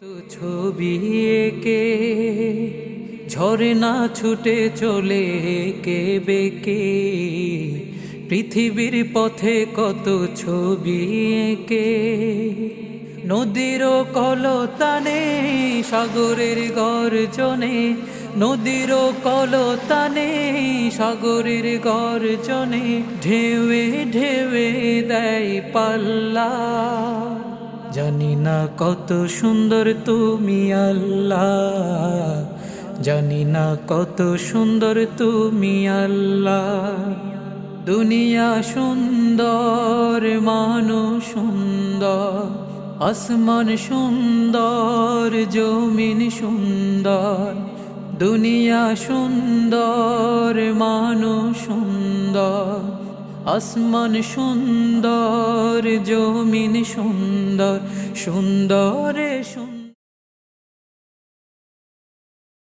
তো ছবি এঁকে ঝরে ছুটে চলে কে বেকে পৃথিবীর পথে কত ছবি এঁকে নদীর কলতানে সাগরের গর্জনে নদীর কলতানে সাগরের গর্জনে ঢেউে ঢেউে দেয় পাল্লা। জানি না কত সুন্দর তুমি আল্লাহ, জানি না কত সুন্দর তুমি আল্লাহ। দুনিয়া সুন্দর, মানুষ সুন্দর, আসমান সুন্দর, জমিন সুন্দর। দুনিয়া সুন্দর, মানুষ সুন্দর, আসমান সুন্দর, জমিন সুন্দর, সুন্দরে সুন্দর।